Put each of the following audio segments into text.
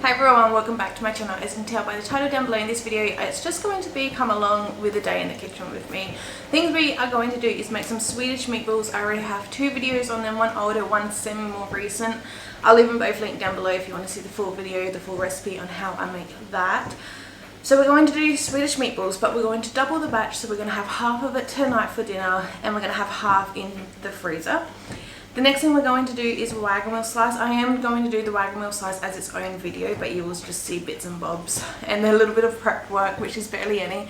Hi everyone, welcome back to my channel. As you can tell by the title down below in this video, it's just going to be come along with a day in the kitchen with me. Things we are going to do is make some Swedish meatballs. I already have two videos on them, one older, one semi more recent. I'll leave them both linked down below if you want to see the full video, the full recipe on how I make that. So we're going to do Swedish meatballs, but we're going to double the batch, so we're going to have half of it tonight for dinner and we're going to have half in the freezer. The next thing we're going to do is wagon wheel slice. I am going to do the wagon wheel slice as its own video, but you will just see bits and bobs and a little bit of prep work, which is barely any,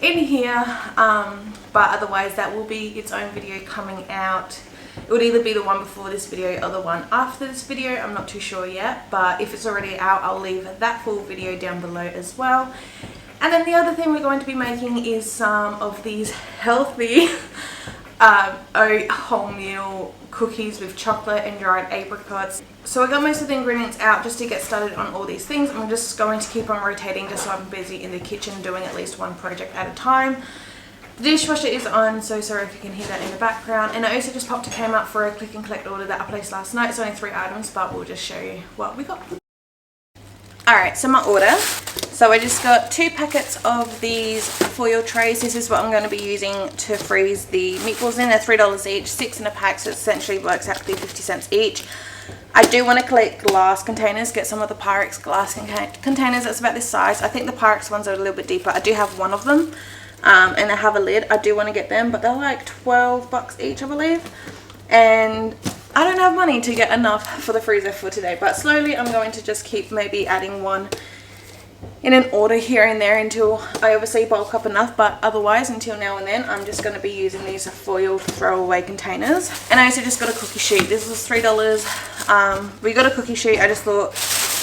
in here. But otherwise that will be its own video coming out. It would either be the one before this video or the one after this video. I'm not too sure yet, but if it's already out, I'll leave that full video down below as well. And then the other thing we're going to be making is some of these healthy oat wholemeal cookies with chocolate and dried apricots. So I got most of the ingredients out just to get started on all these things. I'm just going to keep on rotating just so I'm busy in the kitchen doing at least one project at a time. The dishwasher is on, so sorry if you can hear that in the background. And I also just popped a cam up for a click and collect order that I placed last night. It's only 3 items, but we'll just show you what we got. Alright, so my order. So I just got 2 packets of these foil trays. This is what I'm going to be using to freeze the meatballs in. They're $3 each, 6 in a pack, so it essentially works out to be 50 cents each. I do want to collect glass containers, get some of the Pyrex glass containers. That's about this size. I think the Pyrex ones are a little bit deeper. I do have one of them, and they have a lid. I do want to get them, but they're like 12 bucks each, I believe. And I don't have money to get enough for the freezer for today, but slowly I'm going to just keep maybe adding one in an order here and there until I obviously bulk up enough, but otherwise until now and then I'm just going to be using these foil throwaway containers. And I also just got a cookie sheet. This was $3. We got a cookie sheet. I just thought,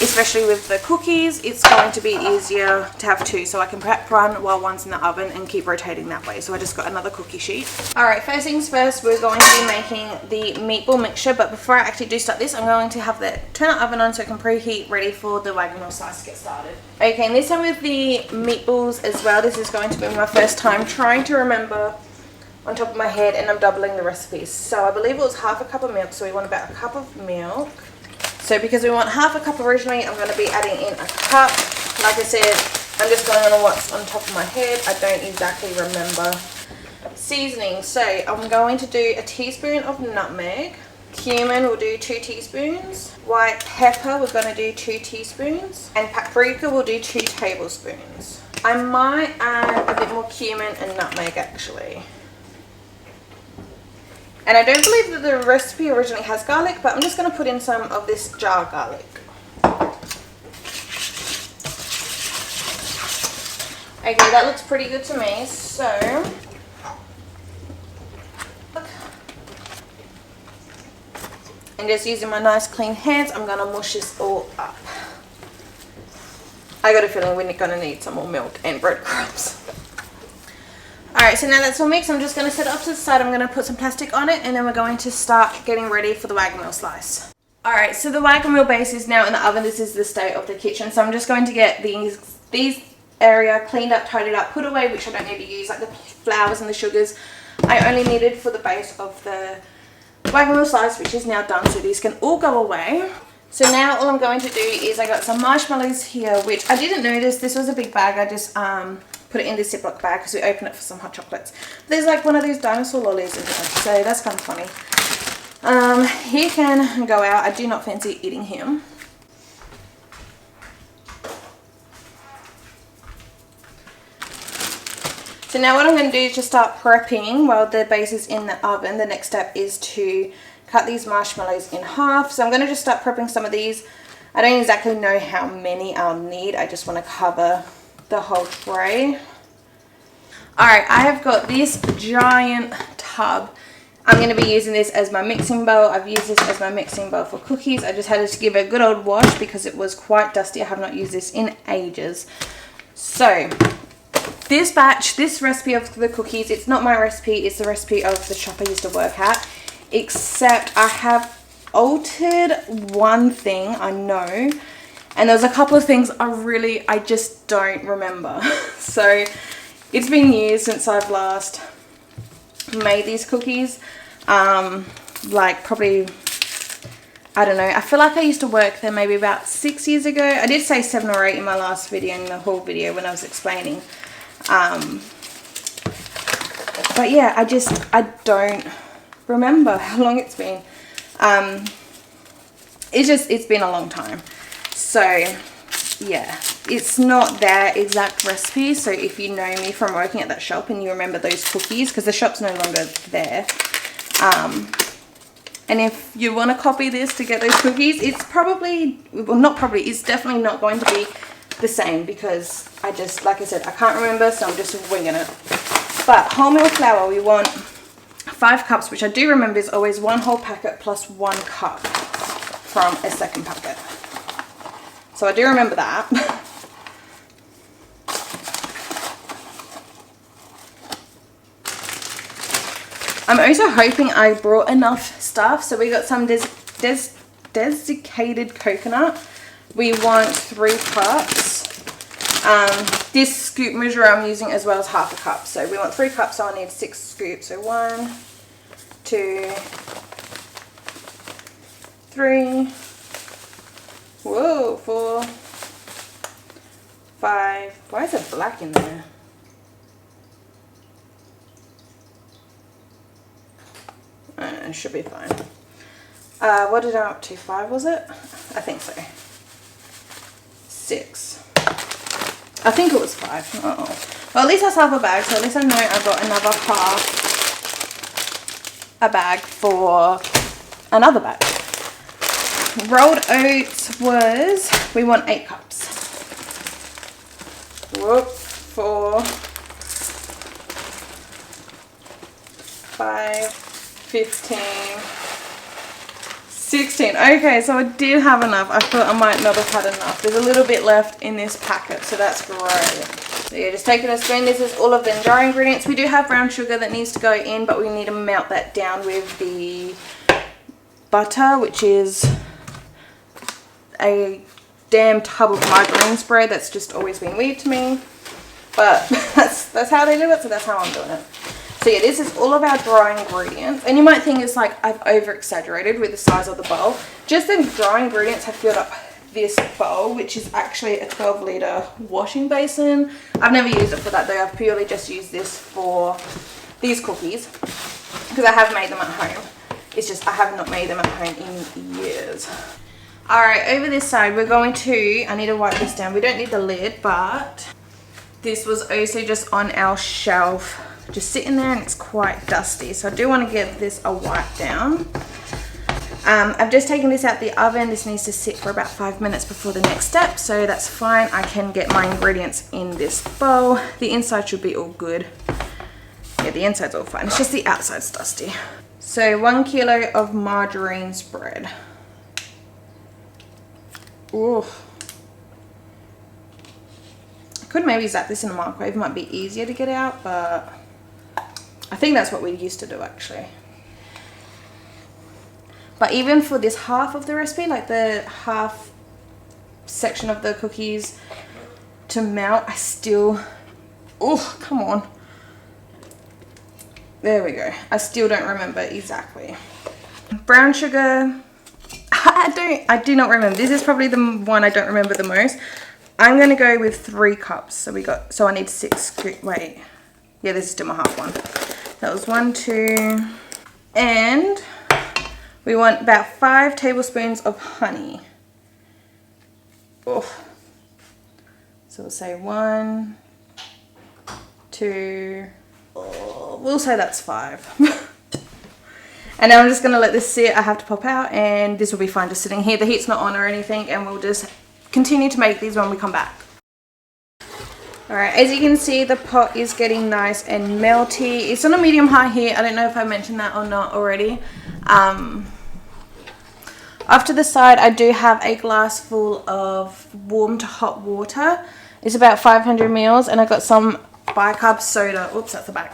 especially with the cookies, it's going to be easier to have 2, so I can prep one while one's in the oven and keep rotating that way. So I just got another cookie sheet. Alright, first things first, we're going to be making the meatball mixture, but before I actually do start this, I'm going to have the turn the oven on so it can preheat, ready for the wagon wheel slice to get started. Okay, and this time with the meatballs as well, this is going to be my first time trying to remember on top of my head, and I'm doubling the recipes. So I believe it was half a cup of milk, so we want about a cup of milk. So because we want half a cup originally, I'm going to be adding in a cup. Like I said, I'm just going on what's on top of my head. I don't exactly remember. Seasoning. So I'm going to do a teaspoon of nutmeg. Cumin, we'll do 2 teaspoons. White pepper, we're going to do 2 teaspoons. And paprika, we'll do 2 tablespoons. I might add a bit more cumin and nutmeg actually. And I don't believe that the recipe originally has garlic, but I'm just going to put in some of this jar garlic. Okay, that looks pretty good to me. So, and just using my nice clean hands, I'm going to mush this all up. I got a feeling we're going to need some more milk and breadcrumbs. Alright, so now that's all mixed, I'm just going to set it up to the side. I'm going to put some plastic on it, and then we're going to start getting ready for the wagon wheel slice. Alright, so the wagon wheel base is now in the oven. This is the state of the kitchen. So I'm just going to get these area cleaned up, tidied up, put away, which I don't need to use, like the flours and the sugars. I only needed for the base of the wagon wheel slice, which is now done, so these can all go away. So now all I'm going to do is I got some marshmallows here, which I didn't notice. This was a big bag. I just put it in this Ziploc bag because we opened it for some hot chocolates. There's like one of those dinosaur lollies in there, so that's kind of funny. He can go out. I do not fancy eating him. So now what I'm going to do is just start prepping while the base is in the oven. The next step is to cut these marshmallows in half. So I'm going to just start prepping some of these. I don't exactly know how many I'll need. I just want to cover the whole tray. Alright, I have got this giant tub. I'm going to be using this as my mixing bowl. I've used this as my mixing bowl for cookies. I just had to give it a good old wash because it was quite dusty. I have not used this in ages. So this batch, this recipe of the cookies, it's not my recipe, it's the recipe of the shop I used to work at, except I have altered one thing, I know. And there's a couple of things I just don't remember. So it's been years since I've last made these cookies. Like probably I don't know. I feel like I used to work there maybe about 6 years ago. I did say 7 or 8 in my last video, in the haul video when I was explaining. But yeah, I don't remember how long it's been. It's been a long time. So yeah, it's not their exact recipe. So if you know me from working at that shop and you remember those cookies, because the shop's no longer there, and if you want to copy this to get those cookies, it's probably, well, not probably, it's definitely not going to be the same, because like I said, I can't remember, so I'm just winging it. But wholemeal flour, we want 5 cups, which I do remember is always 1 whole packet plus 1 cup from a second packet. So I do remember that. I'm also hoping I brought enough stuff. So we got some desiccated coconut. We want 3 cups. This scoop measure I'm using as well as half a cup. So we want 3 cups, so I need 6 scoops. So 1, 2, 3, whoa, 4, 5. Why is it black in there? It should be fine. What did I up to? 5 was it? I think so. 6. I think it was 5. Uh-oh. Well, at least that's half a bag, so at least I know I got another half a bag for another bag. Rolled oats was, we want 8 cups. Whoop, 4, 5, 15, 16. Okay, so I did have enough. I thought I might not have had enough. There's a little bit left in this packet, so that's great. So yeah, just take it a spoon. This is all of the dry ingredients. We do have brown sugar that needs to go in, but we need to melt that down with the butter, which is a damn tub of margarine spray. That's just always been weird to me, but that's how they do it, so that's how I'm doing it. So yeah, this is all of our dry ingredients, and you might think it's like I've over exaggerated with the size of the bowl. Just the dry ingredients have filled up this bowl, which is actually a 12-litre washing basin. I've never used it for that though. I've purely just used this for these cookies because I have made them at home. It's just I have not made them at home in years. Alright, over this side we're going to, I need to wipe this down. We don't need the lid, but this was also just on our shelf, just sitting there, and it's quite dusty. So I do want to give this a wipe down. I've just taken this out the oven. This needs to sit for about 5 minutes before the next step, so that's fine. I can get my ingredients in this bowl. The inside should be all good. Yeah, the inside's all fine. It's just the outside's dusty. So 1 kilo of margarine spread. Ooh. I could maybe zap this in the microwave. It might be easier to get out, but I think that's what we used to do actually. But even for this half of the recipe, like the half section of the cookies to melt, I still, oh, come on. There we go. I still don't remember exactly. Brown sugar, I do not remember. This is probably the one I don't remember the most. I'm going to go with 3 cups. So I need 6, wait. Yeah, this is still my half one. That was 1, 2, and we want about 5 tablespoons of honey. Oh. So we'll say 1, 2, oh, we'll say that's 5. And now I'm just gonna let this sit. I have to pop out, and this will be fine just sitting here. The heat's not on or anything, and we'll just continue to make these when we come back. Alright, as you can see, the pot is getting nice and melty. It's on a medium high heat. I don't know if I mentioned that or not already. Off to the side, I do have a glass full of warm to hot water. It's about 500 ml, and I got some bicarb soda. Oops, that's the back.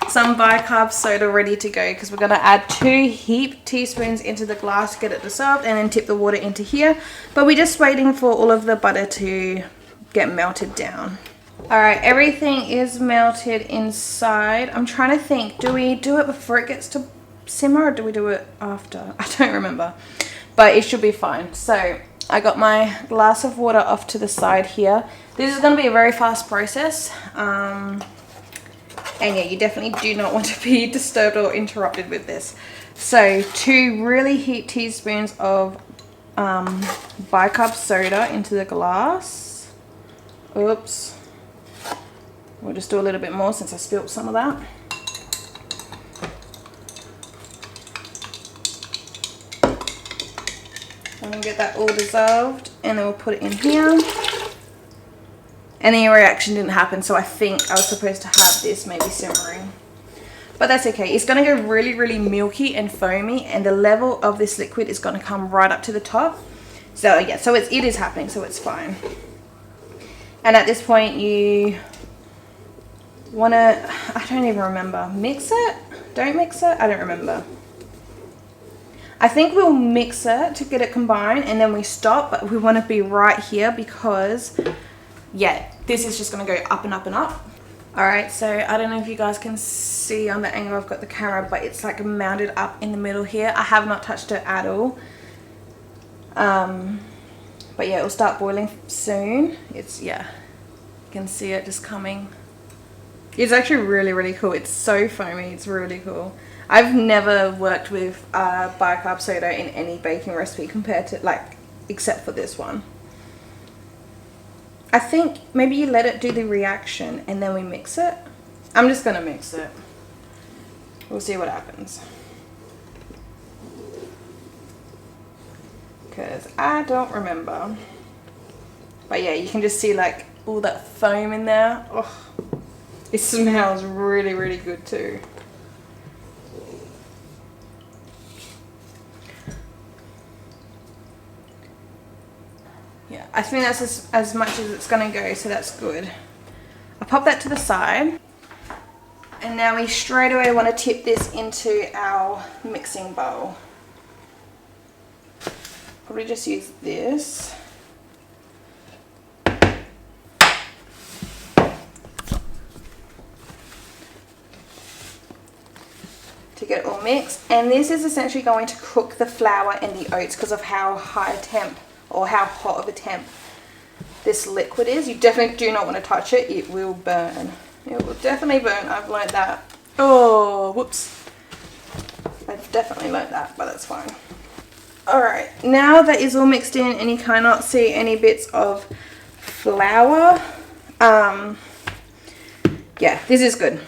Some bicarb soda ready to go, because we're going to add 2 heaped teaspoons into the glass to get it dissolved, and then tip the water into here. But we're just waiting for all of the butter to get melted down. Alright, everything is melted inside. I'm trying to think, do we do it before it gets to simmer, or do we do it after? I don't remember. but it should be fine. So I got my glass of water off to the side here. This is going to be a very fast process. And yeah, you definitely do not want to be disturbed or interrupted with this. So 2 really heaped teaspoons of bicarb soda into the glass. Oops. We'll just do a little bit more since I spilled some of that. I'm going to get that all dissolved, and then we'll put it in here. Any reaction didn't happen, so I think I was supposed to have this maybe simmering. But that's okay. It's going to go really, really milky and foamy, and the level of this liquid is going to come right up to the top. So yeah, so it is happening, so it's fine. And at this point you want to, I don't even remember, mix it? Don't mix it? I don't remember. I think we'll mix it to get it combined, and then we stop, but we want to be right here because, yeah, this is just going to go up and up and up. Alright, so I don't know if you guys can see on the angle I've got the camera, but it's like mounted up in the middle here. I have not touched it at all. But yeah, it'll start boiling soon. It's, yeah, you can see it just coming. It's actually really, really cool. It's so foamy. It's really cool. I've never worked with bicarb soda in any baking recipe compared to, like, except for this one. I think maybe you let it do the reaction and then we mix it. I'm just going to mix it. We'll see what happens. Because I don't remember. But yeah, you can just see like all that foam in there. Oh, it smells really, really good too. Yeah, I think that's as much as it's going to go, so that's good. I'll pop that to the side. And now we straight away want to tip this into our mixing bowl. Probably just use this. To get it all mixed. And this is essentially going to cook the flour and the oats because of how high a temp or how hot of a temp this liquid is. You definitely do not want to touch it. It will burn. It will definitely burn. I've learned that. Oh, whoops. I've definitely learned that, but that's fine. Alright, now that is all mixed in and you cannot see any bits of flour, yeah, this is good.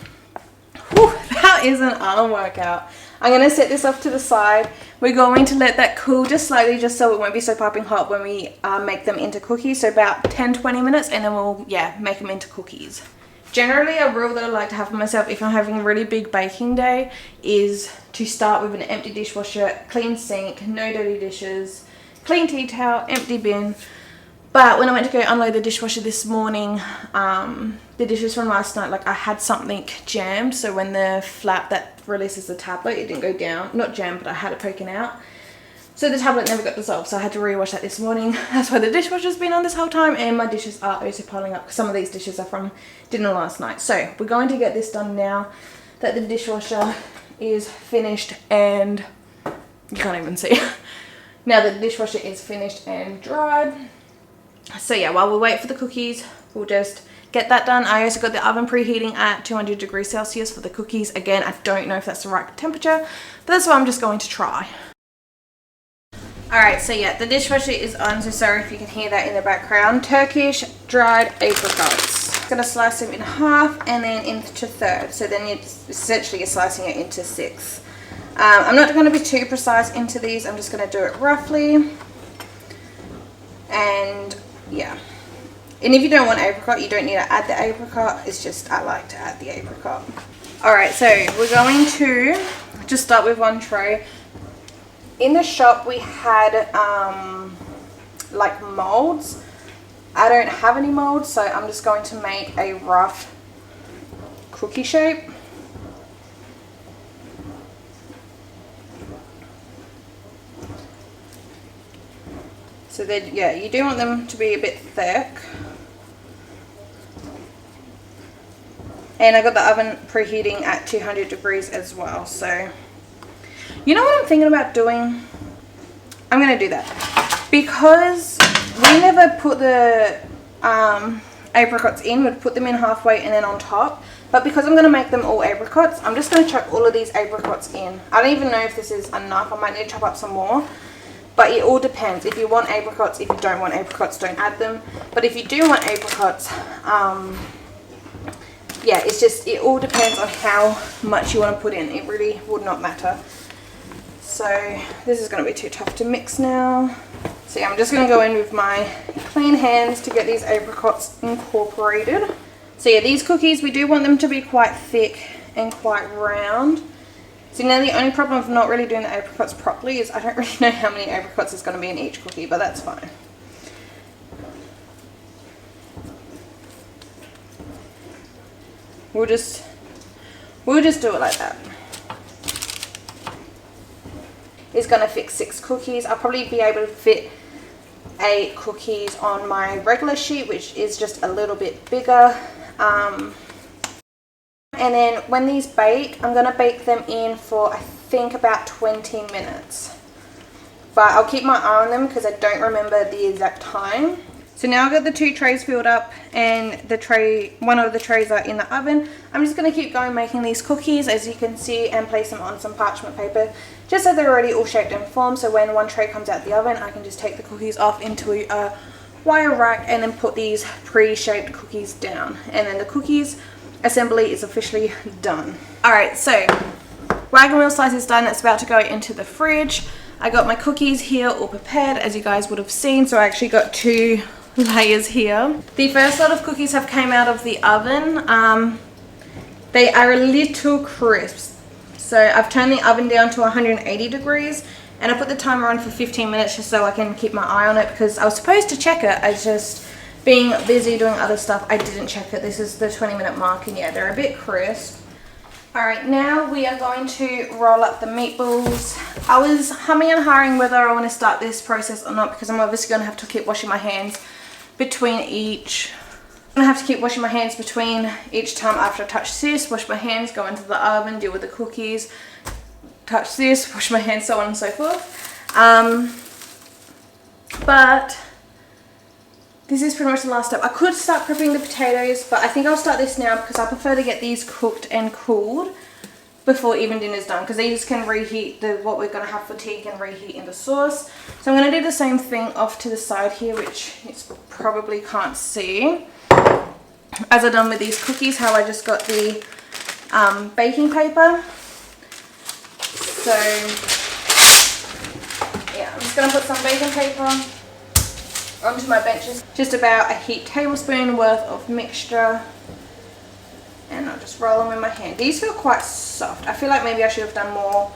Whew, that is an arm workout. I'm going to set this off to the side. We're going to let that cool just slightly, just so it won't be so piping hot when we make them into cookies. So about 10-20 minutes, and then we'll, yeah, make them into cookies. Generally, a rule that I like to have for myself if I'm having a really big baking day is to start with an empty dishwasher, clean sink, no dirty dishes, clean tea towel, empty bin. But when I went to go unload the dishwasher this morning, the dishes from last night, like I had something jammed. So when the flap that releases the tablet, it didn't go down. Not jammed, but I had it poking out. So the tablet never got dissolved, so I had to rewash that this morning. That's why the dishwasher's been on this whole time, and my dishes are also piling up because some of these dishes are from dinner last night. So we're going to get this done now that the dishwasher is finished and you can't even see. Now that the dishwasher is finished and dried. So yeah, while we wait for the cookies, we'll just get that done. I also got the oven preheating at 200 degrees Celsius for the cookies. Again, I don't know if that's the right temperature, but that's what I'm just going to try. Alright, so yeah, the dishwasher is on, so sorry if you can hear that in the background. Turkish dried apricots. I'm going to slice them in half and then into thirds. So then you're essentially slicing it into 6. I'm not going to be too precise into these. I'm just going to do it roughly. And yeah. And if you don't want apricot, you don't need to add the apricot. It's just I like to add the apricot. Alright, so we're going to just start with one tray. In the shop we had like molds. I don't have any molds, so I'm just going to make a rough cookie shape. So then, yeah, you do want them to be a bit thick. And I got the oven preheating at 200 degrees as well, so you know what I'm thinking about doing? I'm going to do that. Because we never put the apricots in, we'd put them in halfway and then on top. But because I'm going to make them all apricots, I'm just going to chuck all of these apricots in. I don't even know if this is enough. I might need to chop up some more. But it all depends. If you want apricots, if you don't want apricots, don't add them. But if you do want apricots, yeah, it's just, it all depends on how much you want to put in. It really would not matter. So this is going to be too tough to mix now. So yeah, I'm just going to go in with my clean hands to get these apricots incorporated. So yeah, these cookies, we do want them to be quite thick and quite round. So now the only problem of not really doing the apricots properly is I don't really know how many apricots is going to be in each cookie, but that's fine. We'll just do it like that. It's going to fit 6 cookies. I'll probably be able to fit 8 cookies on my regular sheet, which is just a little bit bigger. And then when these bake, I'm going to bake them in for I think about 20 minutes. But I'll keep my eye on them because I don't remember the exact time. So now I've got the 2 trays filled up and one of the trays are in the oven. I'm just going to keep going making these cookies, as you can see, and place them on some parchment paper just so they're already all shaped and formed. So when one tray comes out the oven, I can just take the cookies off into a wire rack and then put these pre-shaped cookies down. And then the cookies assembly is officially done. Alright, so wagon wheel slice is done. It's about to go into the fridge. I got my cookies here all prepared, as you guys would have seen. So I actually got 2 layers here. The first lot of cookies have came out of the oven. They are a little crisp. So I've turned the oven down to 180 degrees and I put the timer on for 15 minutes just so I can keep my eye on it, because I was supposed to check it. I just, being busy doing other stuff, I didn't check it. This is the 20-minute mark and yeah, they're a bit crisp. Alright, now we are going to roll up the meatballs. I was humming and hawing whether I want to start this process or not, because I'm obviously going to have to keep washing my hands between each. I'm going to have to keep washing my hands between each time after I touch this, wash my hands, go into the oven, deal with the cookies, touch this, wash my hands, so on and so forth. But this is pretty much the last step. I could start prepping the potatoes, but I think I'll start this now because I prefer to get these cooked and cooled before even dinner's done, because these can reheat, what we're going to have for tea can reheat in the sauce. So I'm going to do the same thing off to the side here, which you probably can't see. As I've done with these cookies, how I just got the baking paper. So yeah, I'm just going to put some baking paper onto my benches. Just about a heaped tablespoon worth of mixture. And I'll just roll them in my hand. These feel quite soft. I feel like maybe I should have done more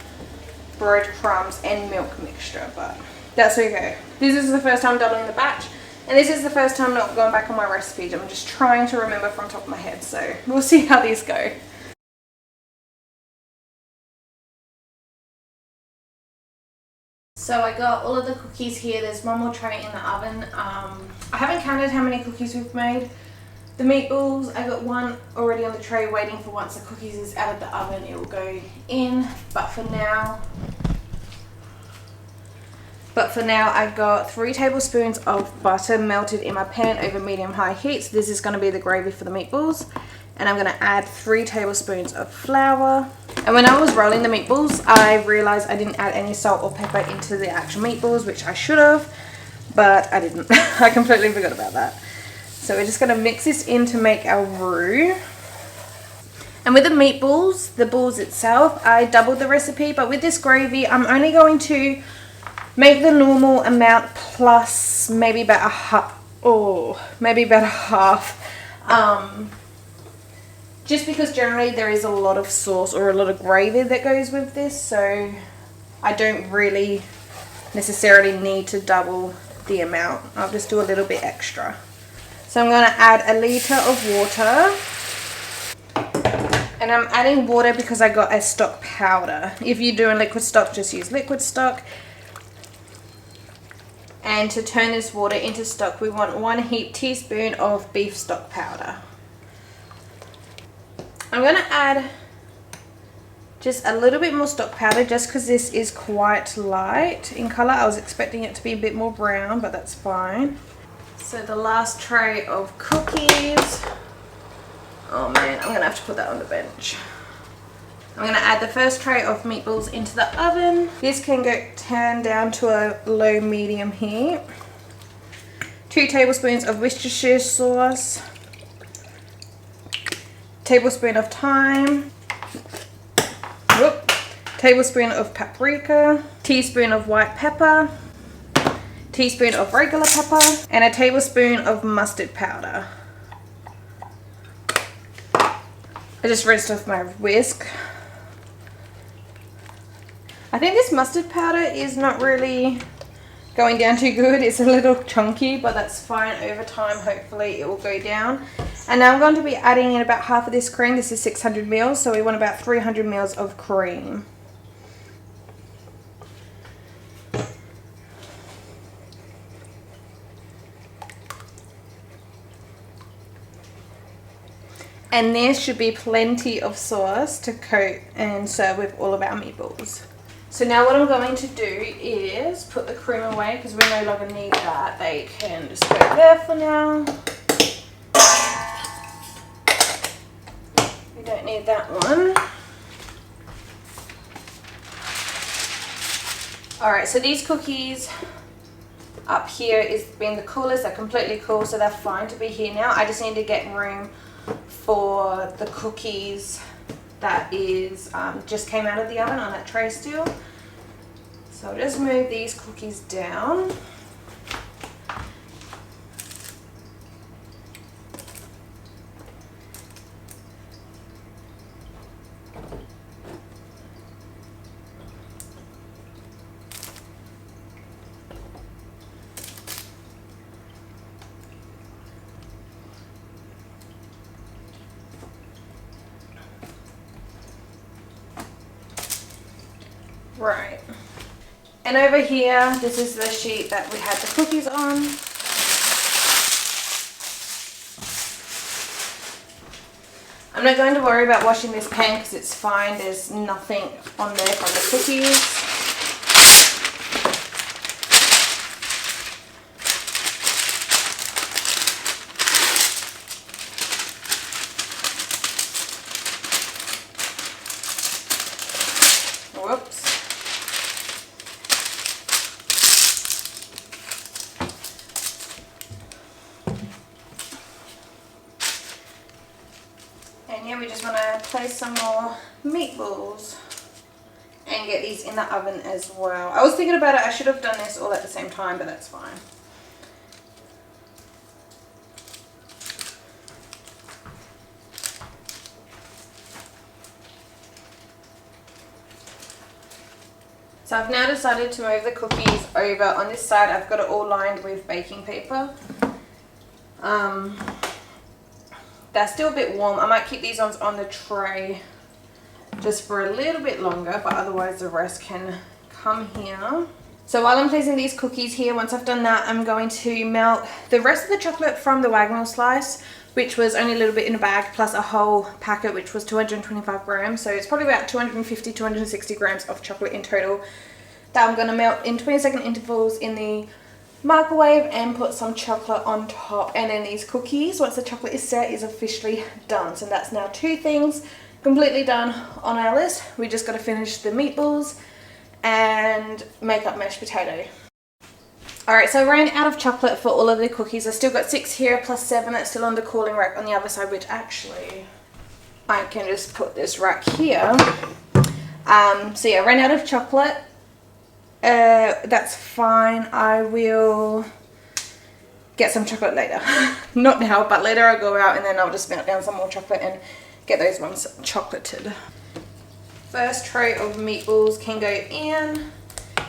breadcrumbs and milk mixture, but that's okay. This is the first time doubling the batch. And this is the first time not going back on my recipes. I'm just trying to remember from the top of my head. So we'll see how these go. So I got all of the cookies here. There's one more tray in the oven. I haven't counted how many cookies we've made. The meatballs, I got one already on the tray waiting for once the cookies is out of the oven, it will go in. But for now I've got 3 tablespoons of butter melted in my pan over medium-high heat. So this is going to be the gravy for the meatballs. And I'm going to add 3 tablespoons of flour. And when I was rolling the meatballs, I realized I didn't add any salt or pepper into the actual meatballs, which I should have, but I didn't. I completely forgot about that. So we're just going to mix this in to make our roux. And with the meatballs, the balls itself, I doubled the recipe, but with this gravy, I'm only going to make the normal amount plus maybe about a half. Just because generally there is a lot of sauce or a lot of gravy that goes with this, so I don't really necessarily need to double the amount. I'll just do a little bit extra. So I'm going to add a litre of water. And I'm adding water because I got a stock powder. If you're doing liquid stock, just use liquid stock. And to turn this water into stock, we want 1 heaped teaspoon of beef stock powder. I'm going to add Just a little bit more stock powder, just because this is quite light in colour. I was expecting it to be a bit more brown, but that's fine. So the last tray of cookies. Oh man, I'm gonna have to put that on the bench. I'm gonna add the first tray of meatballs into the oven. This can go turn down to a low medium heat. 2 tablespoons of Worcestershire sauce. Tablespoon of thyme. Whoop. Tablespoon of paprika. Teaspoon of white pepper. Teaspoon of regular pepper. And a tablespoon of mustard powder. I just rinsed off my whisk. I think this mustard powder is not really going down too good. It's a little chunky, but that's fine. Over time, hopefully it will go down. And now I'm going to be adding in about half of this cream. This is 600 mils, so we want about 300 mils of cream. And there should be plenty of sauce to coat and serve with all of our meatballs. So now what I'm going to do is put the cream away because we no longer need that. They can just go there for now. We don't need that one. Alright, so these cookies up here is being the coolest. They're completely cool, so they're fine to be here now. I just need to get room for the cookies that is just came out of the oven on that tray still. So I'll just move these cookies down. Right, and over here, this is the sheet that we had the cookies on. I'm not going to worry about washing this pan because it's fine. There's nothing on there from the cookies. Whoops. And yeah, we just want to place some more meatballs and get these in the oven as well. I was thinking about it, I should have done this all at the same time, but that's fine. So I've now decided to move the cookies over. On this side, I've got it all lined with baking paper. They're still a bit warm. I might keep these ones on the tray just for a little bit longer, but otherwise the rest can come here. So while I'm placing these cookies here, once I've done that, I'm going to melt the rest of the chocolate from the wagon slice, which was only a little bit in a bag, plus a whole packet, which was 225 grams. So it's probably about 250, 260 grams of chocolate in total that I'm going to melt in 20-second intervals in the microwave and put some chocolate on top. And then these cookies, once the chocolate is set, is officially done. So that's now 2 things completely done on our list. We just got to finish the meatballs and make up mashed potato. Alright, so I ran out of chocolate for all of the cookies. I still got 6 here plus 7 that's still on the cooling rack on the other side, which actually I can just put this rack here. So yeah, I ran out of chocolate. That's fine. I will get some chocolate later. Not now, but later I'll go out and then I'll just melt down some more chocolate and get those ones chocolated. First tray of meatballs can go in.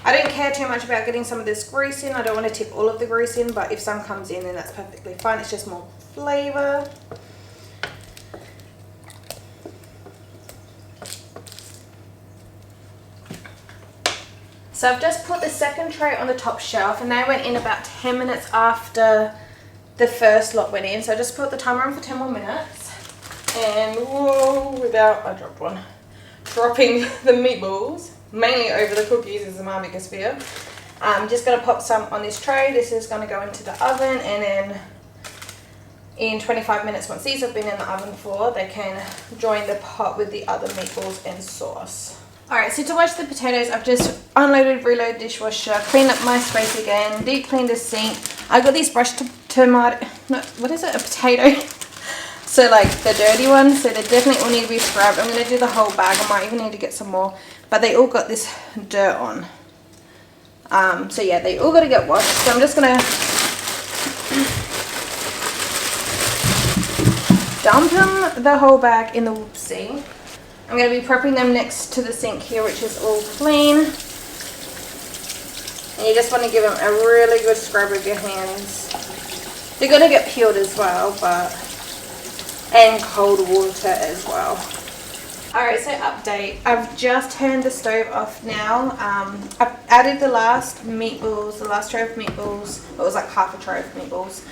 I don't care too much about getting some of this grease in. I don't want to tip all of the grease in, but if some comes in, then that's perfectly fine. It's just more flavor. So I've just put the second tray on the top shelf, and they went in about 10 minutes after the first lot went in. So I just put the timer on for 10 more minutes. And whoa, I dropped one. dropping the meatballs, mainly over the cookies is my biggest fear. I'm just going to pop some on this tray. This is going to go into the oven, and then in 25 minutes, once these have been in the oven for, they can join the pot with the other meatballs and sauce. Alright, so to wash the potatoes, I've just unloaded, reloaded dishwasher, cleaned up my space again, deep cleaned the sink. I got these brushed tomato, no, what is it, a potato? So like the dirty ones, so they definitely all need to be scrubbed. I'm going to do the whole bag, I might even need to get some more, but they all got this dirt on. So yeah, they all got to get washed. So I'm just going to dump them, the whole bag, in the whoopsie. I'm going to be prepping them next to the sink here, which is all clean. And you just want to give them a really good scrub with your hands. They're going to get peeled as well, and cold water as well. Alright, so update. I've just turned the stove off now. I've added the last meatballs, the last tray of meatballs, it was like half a tray of meatballs,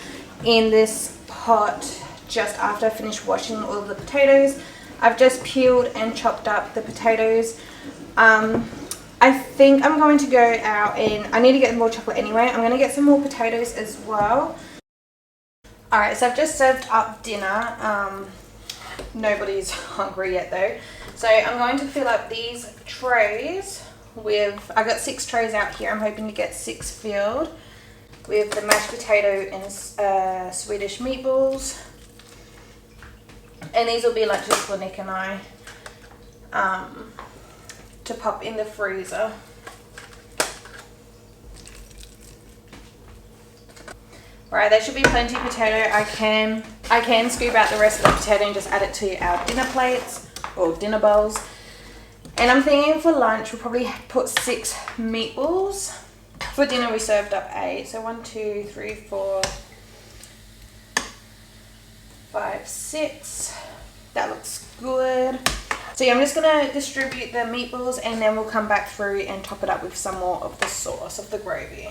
in this pot just after I finished washing all of the potatoes. I've just peeled and chopped up the potatoes. I think I'm going to go out and I need to get more chocolate anyway. I'm going to get some more potatoes as well. Alright, so I've just served up dinner. Nobody's hungry yet though. So I'm going to fill up these trays with, I've got 6 trays out here. I'm hoping to get 6 filled with the mashed potato and Swedish meatballs. And these will be lunches for Nick and I to pop in the freezer. Right, there should be plenty of potato. I can scoop out the rest of the potato and just add it to our dinner plates or dinner bowls. And I'm thinking for lunch we'll probably put 6 meatballs. For dinner we served up 8. So 1, 2, 3, 4, 5, 6. That looks good. So yeah, I'm just going to distribute the meatballs and then we'll come back through and top it up with some more of the sauce, of the gravy.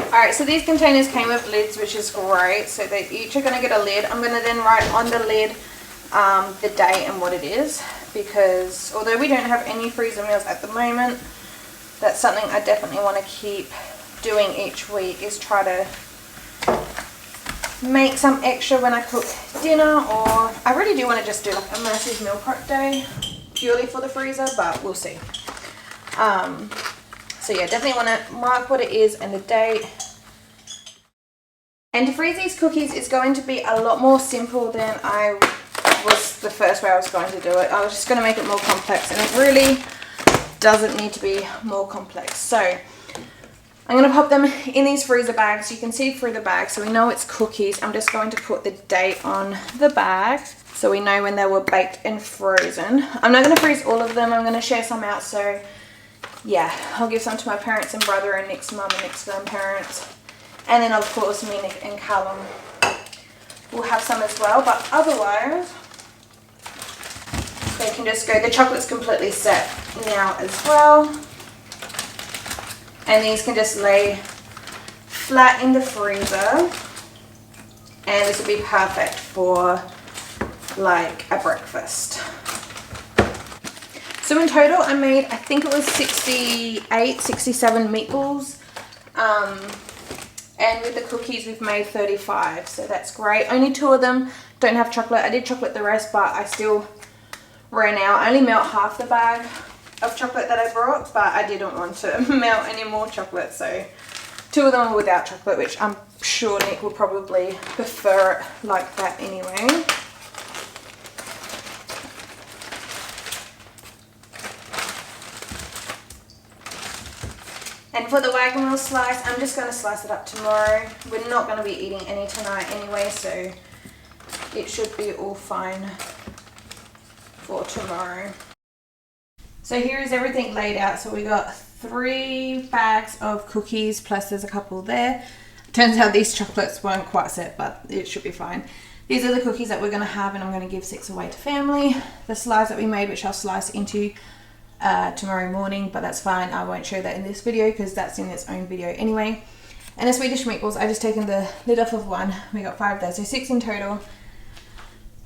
Alright, so these containers came with lids, which is great. So they each are going to get a lid. I'm going to then write on the lid the date and what it is, because although we don't have any freezer meals at the moment, that's something I definitely want to keep doing each week, is try to make some extra when I cook dinner, or I really do want to just do like a massive meal prep day purely for the freezer, but we'll see. So yeah, definitely want to mark what it is and the date. And to freeze these cookies is going to be a lot more simple than I was the first way I was going to do it. I was just going to make it more complex, and it really doesn't need to be more complex. So I'm going to pop them in these freezer bags. You can see through the bag, so we know it's cookies. I'm just going to put the date on the bag so we know when they were baked and frozen. I'm not going to freeze all of them. I'm going to share some out, so yeah, I'll give some to my parents and brother and Nick's mum and Nick's grandparents. And then of course me, Nick and Callum will have some as well, but otherwise they can just go. The chocolate's completely set now as well. And these can just lay flat in the freezer. And this will be perfect for like a breakfast. So in total I made, I think it was 68, 67 meatballs. And with the cookies we've made 35, so that's great. Only 2 of them don't have chocolate. I did chocolate the rest, but I still ran out. I only melt half the bag of chocolate that I brought, but I didn't want to melt any more chocolate, so 2 of them are without chocolate, which I'm sure Nick would probably prefer it like that anyway. And for the wagon wheel slice, I'm just going to slice it up tomorrow. We're not going to be eating any tonight anyway, so it should be all fine for tomorrow. So here is everything laid out. So we got 3 bags of cookies, plus there's a couple there. Turns out these chocolates weren't quite set, but it should be fine. These are the cookies that we're going to have, and I'm going to give 6 away to family. The slice that we made, which I'll slice into tomorrow morning, but that's fine. I won't show that in this video because that's in its own video anyway. And the Swedish meatballs, I just taken the lid off of one. We got 5 there, so 6 in total.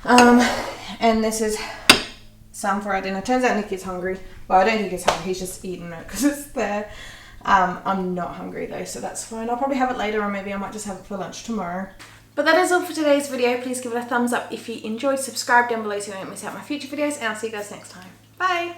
And this is some for our dinner. Turns out Nick is hungry. Well, I don't think he's hungry, he's just eating it because it's there. I'm not hungry though, so that's fine. I'll probably have it later, or maybe I might just have it for lunch tomorrow. But that is all for today's video. Please give it a thumbs up if you enjoyed. Subscribe down below so you don't miss out my future videos, and I'll see you guys next time. Bye!